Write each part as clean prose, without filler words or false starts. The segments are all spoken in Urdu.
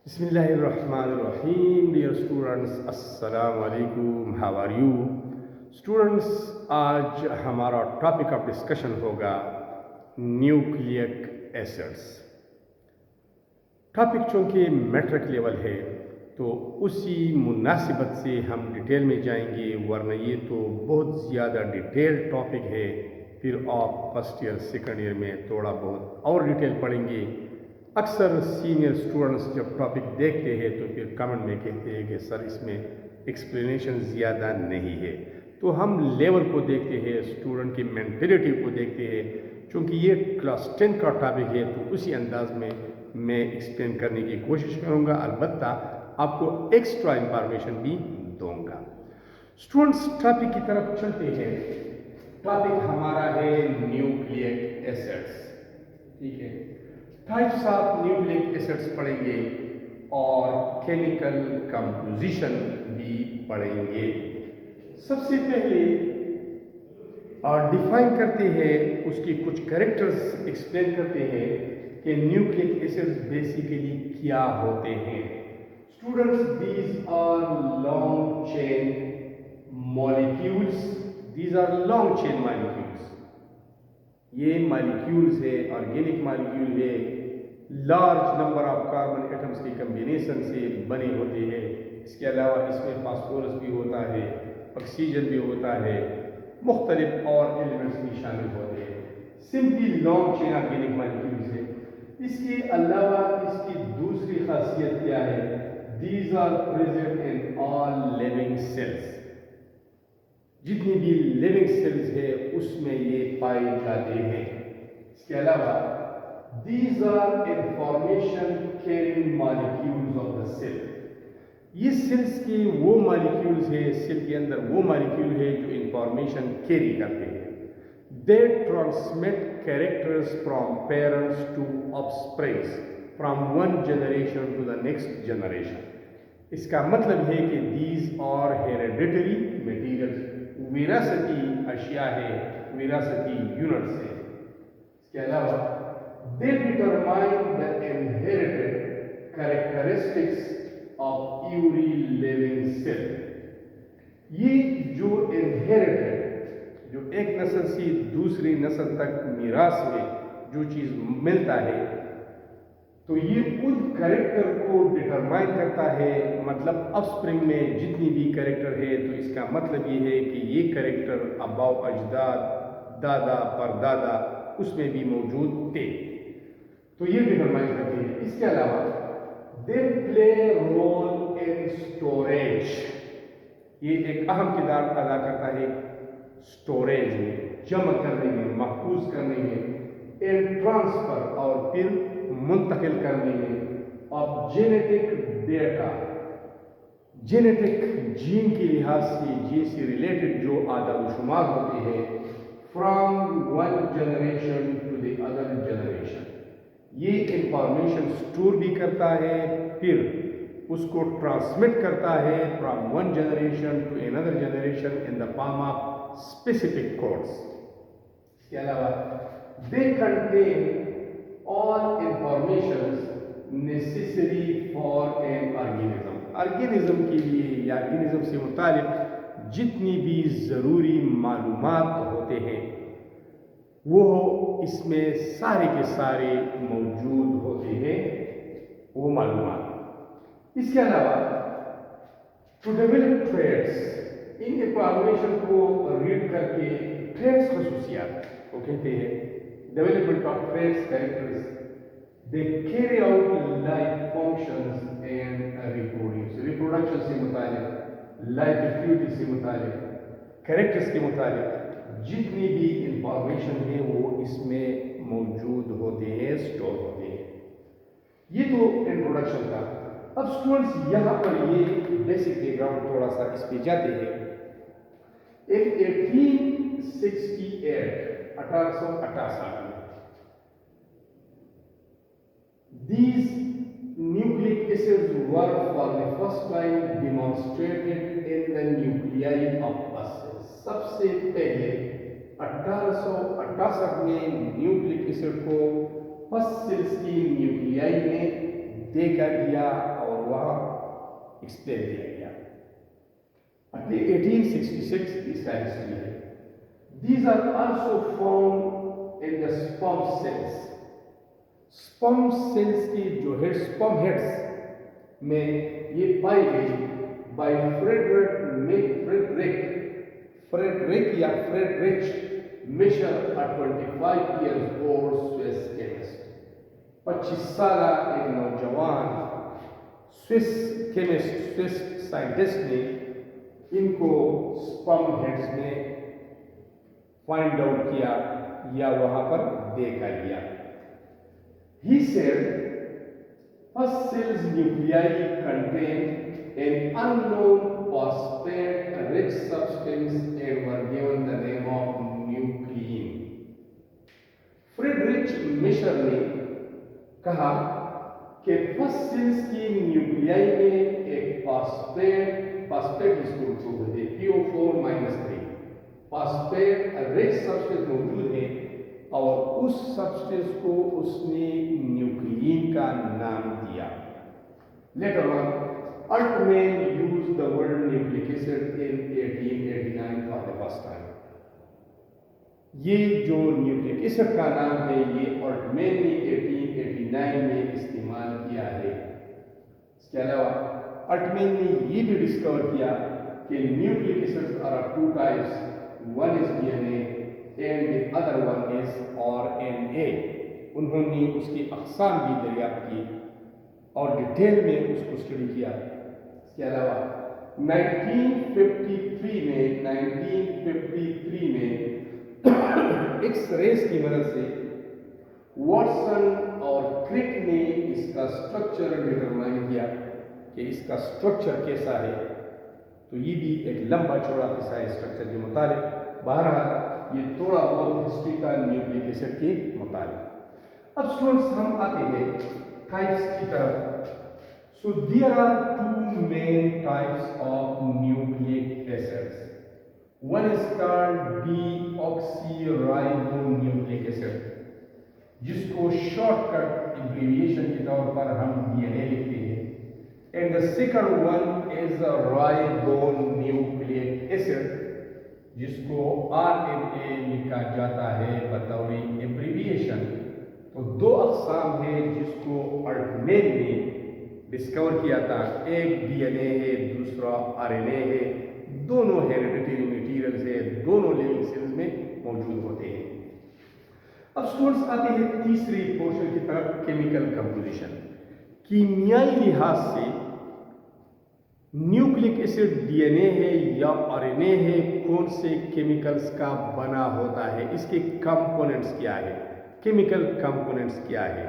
بسم اللہ الرحمن الرحیم. ڈیئر اسٹوڈنٹس، السلام علیکم. How are you students? آج ہمارا ٹاپک آف ڈسکشن ہوگا نیوکلیک ایسڈس. ٹاپک چونکہ میٹرک لیول ہے تو اسی مناسبت سے ہم ڈیٹیل میں جائیں گے، ورنہ یہ تو بہت زیادہ ڈیٹیل ٹاپک ہے. پھر آپ فرسٹ ایئر سیکنڈ ایئر میں تھوڑا بہت اور ڈیٹیل پڑھیں گے. اکثر سینئر اسٹوڈنٹس جب ٹاپک دیکھتے ہیں تو پھر کمنٹ میں کہتے ہیں کہ سر اس میں ایکسپلینیشن زیادہ نہیں ہے. تو ہم لیول کو دیکھتے ہیں، اسٹوڈنٹ کی مینٹلٹی کو دیکھتے ہیں. چونکہ یہ کلاس 10 کا ٹاپک ہے تو اسی انداز میں ایکسپلین کرنے کی کوشش کروں گا. البتہ آپ کو ایکسٹرا انفارمیشن بھی دوں گا. اسٹوڈنٹس ٹاپک کی طرف چلتے ہیں. ٹاپک ہمارا ہے نیوکلیک ایسڈس. ٹھیک ہے، ٹائپس آف نیوکلیک ایسڈس پڑھیں گے اور کیمیکل کمپوزیشن بھی پڑھیں گے. سب سے پہلے ڈیفائن کرتے ہیں، اس کی کچھ کریکٹرز ایکسپلین کرتے ہیں کہ نیوکلیک ایسڈز بیسیکلی کیا ہوتے ہیں. Students, these are long chain molecules. These are long chain molecules. یہ مالیکیولز ہے، آرگینک مالیکیول ہے، large number of carbon atoms کی کمبینیشن سے بنے ہوتے ہیں. اس کے علاوہ اس میں فاسفورس بھی ہوتا ہے، آکسیجن بھی ہوتا ہے، مختلف اور ایلیمنٹس بھی شامل ہوتے ہیں. سمپلی لانگ چین آرگینک مالیکیولز ہے. اس کے علاوہ اس کی دوسری خاصیت کیا ہے؟ These are present in all living cells. جتنی بھی لیونگ سیلز ہے اس میں یہ پائے جاتے ہیں. اس کے علاوہ these are information carrying molecules of the cell. یہ سیلز کے وہ مالیکیولز ہے، سیل کے اندر وہ مالیکیول ہے جو انفارمیشن کیری کرتے ہیں. They transmit characters from parents to offsprings, from one generation to the next generation. اس کا مطلب ہے کہ دیز آر ہیریڈیٹری میٹیریلز، وراثتی اشیاء ہے، وراثتی یونٹس ہے. اس کے علاوہ they determine the inherited characteristics of every living cell. یہ جو انہیریٹڈ، جو ایک نسل سے دوسری نسل تک میراث میں جو چیز ملتا ہے تو یہ ان کریکٹر کو ڈٹرمائن کرتا ہے. مطلب آف سپرنگ میں جتنی بھی کریکٹر ہے تو اس کا مطلب یہ ہے کہ یہ کریکٹر اباؤ اجداد، دادا پردادا اس میں بھی موجود تھے، تو یہ ڈٹرمائن کرتے ہیں. اس کے علاوہ دے پلے رول ان اسٹوریج. یہ ایک اہم کردار ادا کرتا ہے اسٹوریج میں، جمع کرنے میں، محفوظ کرنے میں، ان ٹرانسفر اور پھر منتقل کرنے میں of genetic data. Genetic gene کے لحاظ سے، جین سے ریلیٹڈ جو اعداد و شمار ہوتے ہیں، from one generation to the other generation. یہ انفارمیشن اسٹور بھی کرتا ہے، پھر اس کو ٹرانسمٹ کرتا ہے from one generation to another generation in the form of specific codes. اس کے علاوہ they contain all informations necessary for an organism. Organism کے لیے یا آرگینزم سے متعلق جتنی بھی ضروری معلومات ہوتے ہیں وہ اس میں سارے کے سارے موجود ہوتے ہیں، وہ معلومات. اس کے علاوہ ٹو ڈیولپ ٹریٹس، ان انفارمیشن کو ریڈ کر کے ٹریٹس خصوصیات وہ کہتے ہیں. Development of traits, characters, they carry out life functions and reproduce. Reproduction سے متعلق، life activity سے متعلق، characters کے متعلق جتنی بھی انفارمیشن ہے وہ اس میں موجود ہوتے ہیں، اسٹور ہوتے ہیں. یہ تو انٹروڈکشن تھا. اب اسٹوڈنٹس یہاں پر یہ بیسک بیک گراؤنڈ تھوڑا سا اس پہ جاتے ہیں. ایک 1868 these nucleic acids were for the first time demonstrated in the nuclei of a cell. سب سے پہلے 1868 میں نیوکلک ایسڈ کو فسٹ سیلز کی نیوکلیائی میں دیکھا گیا اور وہاں ایکسپلین کیا گیا. 1866 اس کا ہسٹری ہے. These are also found in the sperm cells. sperm cells کی جو ہے sperm heads میں یہ پائی گئی by Friedrich Michel, a 25 years old Swiss chemist. 25 سالہ ایک نوجوان سوئس کیمسٹ سوئس سائنٹسٹ نے ان کو sperm heads میں فائنڈ آؤٹ کیا یا وہاں پر دیکھا گیا. He said first cells nuclei contain an unknown phosphate rich substance and were given the name of nuclein. Friedrich Michel نے کہا کہ first cells کی نیوکلیائی میں ایک فاسفیٹ جس کو بولتے ہیں PO4-3 فاسفیٹ ریچ سبسٹنس موجود ہے اور اس سبسٹنس کو اس نے نیوکلین کا نام دیا. Later on, Altman used the word nucleic acid in 1889 for the first time. یہ جو نیوکلک ایسڈ کا نام ہے یہ آلٹمین نے 1889 میں استعمال کیا ہے. اس کے علاوہ آلٹمین نے یہ بھی ڈسکور کیا کہ nucleic acids are two types, one is DNA and the other one is RNA. انہوں نے اس کی اقسام بھی دریافت کی اور ڈیٹیل میں اس کو اسٹڈی کیا. اس کے علاوہ 1953 میں ایکس ریز کی مدد سے واٹسن اور کرک نے اس کا اسٹرکچر ڈٹرمائن کیا کہ اس کا اسٹرکچر کیسا ہے. تو یہ بھی ایک لمبا چوڑا قصہ ہے اسٹرکچر کے متعلق. بہرحال یہ تھوڑا بہت ہسٹری کا نیوکلک ایسڈ کے متعلق. اب اسٹوڈنٹس ہم آتے ہیں ٹائپس کی طرف. So there are two main types of nucleic acids. One is called deoxyribonucleic acid جس کو شارٹ کٹ ایبریویشن کے طور پر ہم DNA لکھتے ہیں. And the second one is a ribonucleic acid جس کو RNA لکھا جاتا ہے بطور ایبریویشن. تو دو اقسام ہیں جس کو آلٹمین نے ڈسکور کیا تھا. ایک DNA ہے, دوسرا RNA ہے. دونوں ہیریڈیٹری میٹیریلز ہیں, دونوں لیونگ سیلز میں موجود ہوتے ہیں. اب اسٹوڈنٹس آتے ہیں تیسری پورشن کی طرف, کیمیکل کمپوزیشن. کیمیائی لحاظ سے نیوکلک ایسڈ DNA ہے یا RNA ہے, کون سے کیمیکلز کا بنا ہوتا ہے, اس کے کمپوننٹس کیا ہے, کیمیکل کمپوننٹس کیا ہے,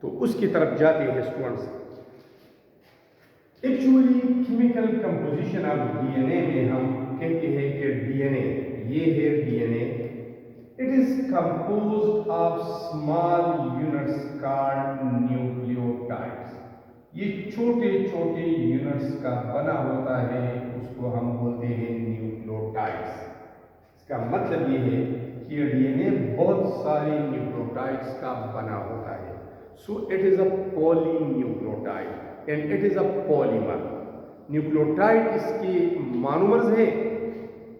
تو اس کی طرف جاتے ہیں students. Actually chemical composition of DNA میں ہم کہتے ہیں کہ DNA یہ ہے DNA. It is composed of small units called nucleotides. یہ چھوٹے چھوٹے یونٹس کا بنا ہوتا ہے, اس کو ہم بولتے ہیں نیوکلیوٹائڈس. اس کا مطلب یہ ہے کہ DNA بہت سارے نیوکلیوٹائڈس کا بنا ہوتا ہے. So it is a polynucleotide and it is a polymer. Nucleotide اس کے مانومرز ہیں,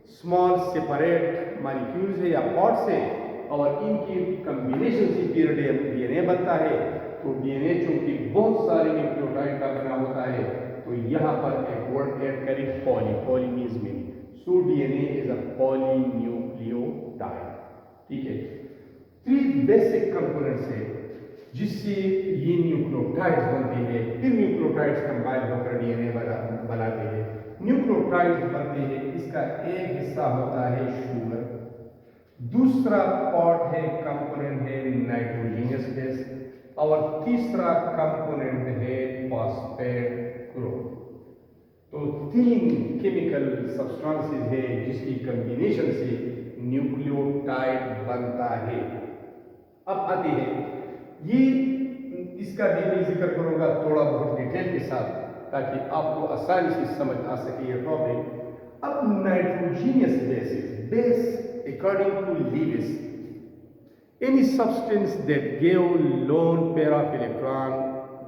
اسمال سیپریٹ مالیکیولز ہیں یا پارٹس ہیں, اور ان کی کمبینیشن سے پھر DNA بنتا ہے. تو DNA چونکہ بہت سارے نیوکلیوٹائڈ کا بنا ہوتا ہے, تو یہاں پر ایک ورڈ ایڈ کریں پولی مینز میں. سو DNA is a polynucleotide. ٹھیک ہے. 3 بیسک کمپوننٹس ہیں جس سے یہ نیوکلیوٹائڈز بنتے ہیں. پھر نیوکلیوٹائڈز کمبائن ہو کر DNA بناتے ہیں. نیوکلیوٹائڈز بنتے ہیں, اس کا ایک حصہ ہوتا ہے شوگر, دوسرا پارٹ ہے کمپوننٹ ہے نائٹروجینس بیس, اور تیسرا کمپوننٹ ہے فاسفیٹ گروپ. تو 3 کیمیکل سبسٹانسز ہیں جس کی کمبینیشن سے نیوکلیوٹائڈ بنتا ہے. اب آتے ہیں, یہ اس کا بھی میں ذکر کروں گا تھوڑا بہت ڈیٹیل کے ساتھ تاکہ آپ کو آسانی سے سمجھ آ سکے یہ ٹاپک. اب نائٹروجینس بیس according to Lewis, any substance that gave lone pair of electron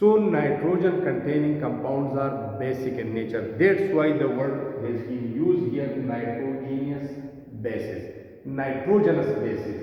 So nitrogen containing compounds are basic in nature. That's why the word has been used here, nitrogenous bases. Nitrogenous bases.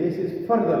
bases further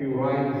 purines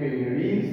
pyrimidines।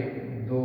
1 2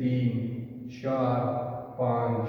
3 4 5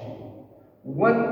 6 1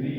3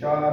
4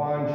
5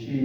6,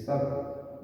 7,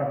8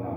9।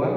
1,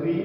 3,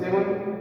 7,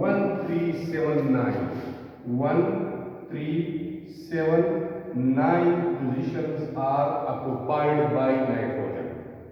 1 3 7 9, 1 3 7 9 positions are occupied by nitrogen।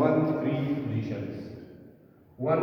1 3 positions, 1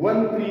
1 3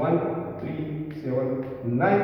1 3 7 9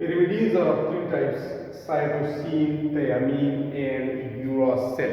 pyrimidines are of 3 types, cytosine, thiamine and uracil।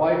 5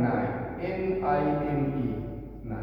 9, NINE 9,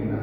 9।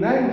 9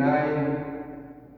9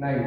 9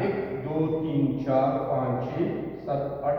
1 2 3 4 5 6 7 8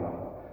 9।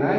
9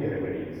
pyrimidines,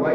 Y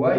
Y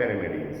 pyrimidines।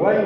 Y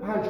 5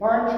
5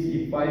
C5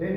10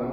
1,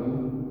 2,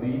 3,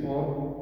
4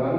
1,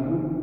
2,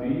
3,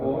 4,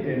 10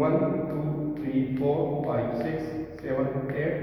1 2 3 4 5 6 7 8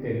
10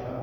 4।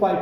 5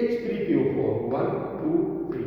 H3PO4 1 2 3,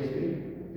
H3P,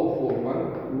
O4 1 2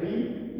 P,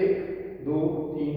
1 2 3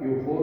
PO4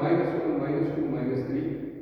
-1 -2 -3,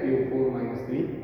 PO4 -3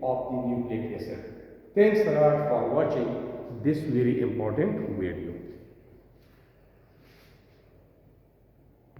of the nucleic acid. Thanks a lot for watching this very important video.